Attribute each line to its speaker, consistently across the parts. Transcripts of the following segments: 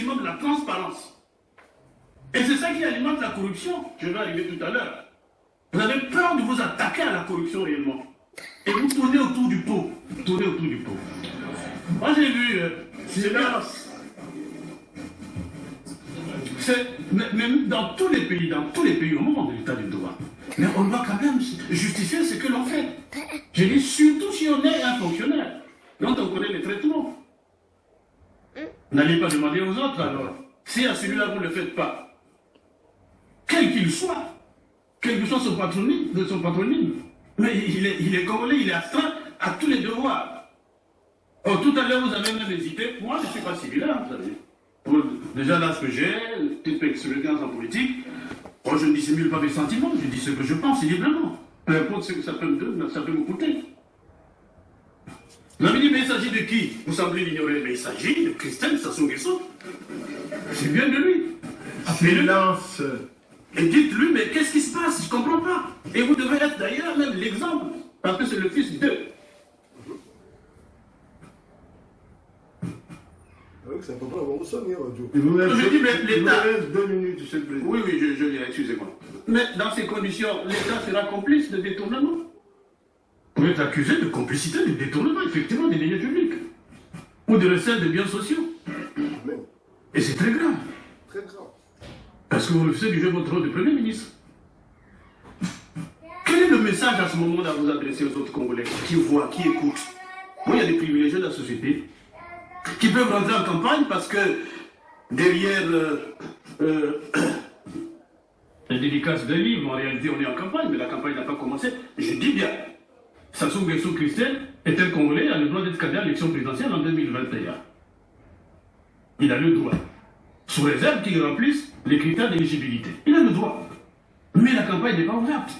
Speaker 1: maximum de la transparence. Et c'est ça qui alimente la corruption. Je vais arriver tout à l'heure. Vous avez peur de vous attaquer à la corruption réellement. Et vous tournez autour du pot. Vous tournez autour du pot. Moi j'ai vu... silence. Même dans tous les pays au monde, l'état du droit. Mais on doit quand même justifier ce que l'on fait. Je dis surtout si on est un fonctionnaire, dont on connaît les traitements. N'allez pas demander aux autres alors. Si à celui-là vous ne le faites pas, quel qu'il soit, quel que soit son patronyme, mais il est congolais, il est astreint à tous les devoirs. Oh, tout à l'heure vous avez même hésité. Moi je ne suis pas civilaire, vous savez. Déjà l'âge que j'ai, petite expérience en politique, moi je ne dissimule pas mes sentiments, je dis ce que je pense librement. Peu importe ce que ça peut me coûter. Vous avez dit, mais il s'agit de qui? Vous semblez l'ignorer, mais il s'agit de Christelle Sassou Nguesso. C'est bien de lui.
Speaker 2: Silence.
Speaker 1: Et dites-lui, mais qu'est-ce qui se passe? Je ne comprends pas. Et vous devez être d'ailleurs même l'exemple, parce que c'est le fils d'eux.
Speaker 3: Ça peut pas avoir sonné, radio.
Speaker 2: Je vous
Speaker 1: laisse
Speaker 2: 2 minutes, monsieur le Président.
Speaker 1: Oui, je dirais, excusez-moi. Mais dans ces conditions, l'État sera complice de détournement. Vous êtes accusé de complicité de détournement, effectivement, des deniers publics. Ou de recel de biens sociaux. Et c'est très grave.
Speaker 3: Très grave.
Speaker 1: Parce que vous refusez de jouer votre rôle de Premier ministre. Quel est le message à ce moment à vous adresser aux autres Congolais qui voient, qui écoutent? Moi, il y a des privilégiés de la société qui peuvent rentrer en campagne parce que derrière la dédicace d'un livre, en réalité, on est en campagne, mais la campagne n'a pas commencé. Je dis bien, Sassou Nguesso Christelle est un Congolais, a le droit d'être candidat à l'élection présidentielle en 2021. Il a le droit. Sous réserve qu'il remplisse les critères d'éligibilité. Il a le droit. Mais la campagne n'est pas ouverte.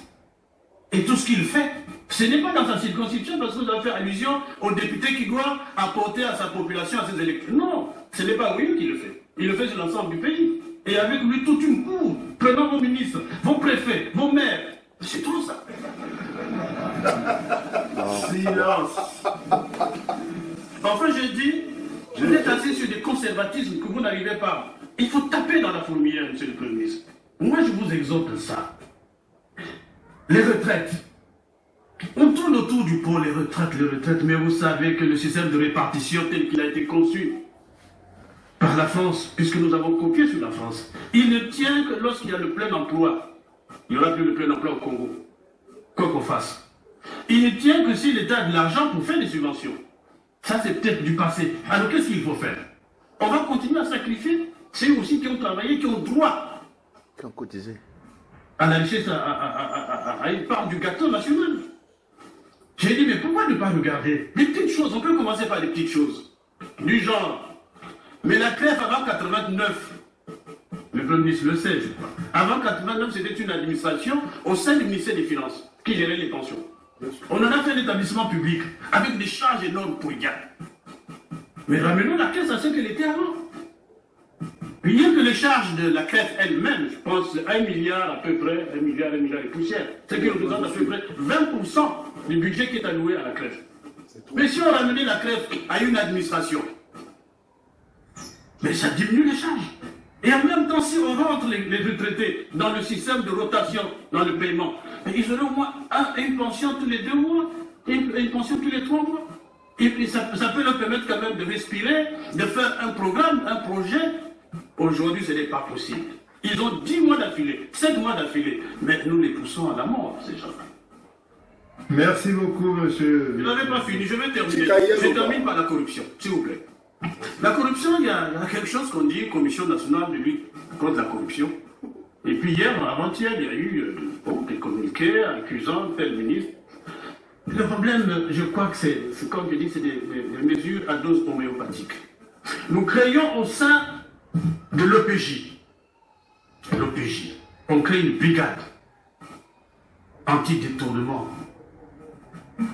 Speaker 1: Et tout ce qu'il fait, ce n'est pas dans sa circonscription parce que vous avez fait allusion au député qui doit apporter à sa population, à ses électeurs. Non, ce n'est pas lui qui le fait. Il le fait sur l'ensemble du pays. Et avec lui toute une cour, prenant vos ministres, vos préfets, vos maires. C'est tout ça.
Speaker 2: Silence.
Speaker 1: Enfin, je dis, vous êtes assis sur des conservatismes que vous n'arrivez pas. Il faut taper dans la fourmilière, monsieur le Premier ministre. Moi, je vous exhorte ça. Les retraites. On tourne autour du pot, les retraites, mais vous savez que le système de répartition tel qu'il a été conçu par la France, puisque nous avons copié sur la France, il ne tient que lorsqu'il y a le plein emploi. Il n'y aura plus le plein emploi au Congo. Quoi qu'on fasse. Il ne tient que si l'État a de l'argent pour faire des subventions. Ça, c'est peut-être du passé. Alors, qu'est-ce qu'il faut faire? On va continuer à sacrifier ceux aussi qui ont travaillé, qui ont droit.
Speaker 4: Qui ont cotisé.
Speaker 1: À la richesse, à une part du gâteau national. J'ai dit, mais pourquoi ne pas regarder des petites choses? On peut commencer par des petites choses. Du genre. Mais la CREF avant 89, le Premier ministre le sait, je crois. Avant 89, c'était une administration au sein du ministère des Finances qui gérait les pensions. On en a fait un établissement public avec des charges énormes pour y gagner. Mais ramenons la caisse à ce qu'elle était avant. Rien que les charges de la CREF elle-même, je pense, 1 milliard à peu près, 1 milliard et poussière, ce qui représente à peu près 20% du budget qui est alloué à la CREF. Mais si on ramenait la CREF à une administration, mais ça diminue les charges. Et en même temps, si on rentre les retraités dans le système de rotation, dans le paiement, ils auront au moins une pension tous les 2 mois, une pension tous les 3 mois. Et puis ça peut leur permettre quand même de respirer, de faire un programme, un projet. Aujourd'hui, ce n'est pas possible. Ils ont 10 mois d'affilée, 7 mois d'affilée, mais nous les poussons à la mort, ces gens-là.
Speaker 2: Merci beaucoup, monsieur.
Speaker 1: Je n'avais pas fini, je vais terminer. Je termine par la corruption, s'il vous plaît. La corruption, il y a quelque chose qu'on dit, Commission nationale de lutte contre la corruption. Et puis hier, avant-hier, il y a eu des communiqués accusant tel ministre. Le problème, je crois que c'est comme je dis, c'est des mesures à dose homéopathique. Nous créons au sein de l'OPJ, on crée une brigade anti-détournement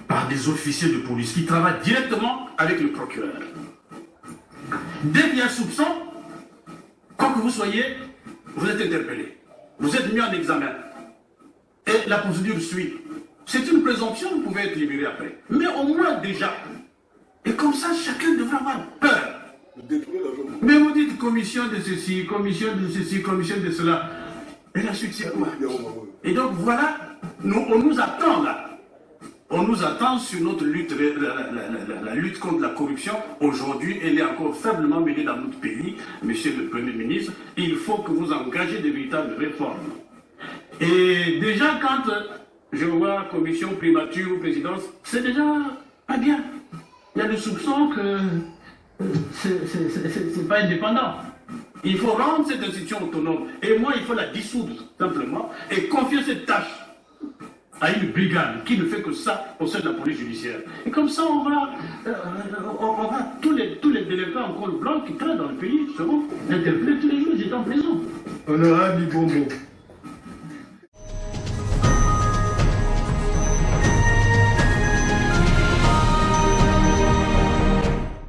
Speaker 1: par des officiers de police qui travaillent directement avec le procureur. Dès qu'il y a un soupçon, quoi que vous soyez, vous êtes interpellé. Vous êtes mis en examen. Et la procédure suit. C'est une présomption, vous pouvez être libéré après. Mais au moins déjà. Et comme ça, chacun devrait avoir peur. Mais vous dites, commission de ceci, commission de ceci, commission de cela. Et la suite, c'est quoi? Et donc voilà, on nous attend là. On nous attend sur notre lutte, la lutte contre la corruption. Aujourd'hui, elle est encore faiblement menée dans notre pays, monsieur le Premier ministre. Il faut que vous engagez de véritables réformes. Et déjà, quand je vois commission primature ou présidence, c'est déjà pas bien. Il y a des soupçons que c'est pas indépendant. Il faut rendre cette institution autonome. Et moi, il faut la dissoudre, simplement, et confier cette tâche à une brigade qui ne fait que ça au sein de la police judiciaire. Et comme ça, on va tous les délinquants en col blanc qui traînent dans le pays seront interpellés tous les jours, ils étaient en prison.
Speaker 2: Honorable Ibombo.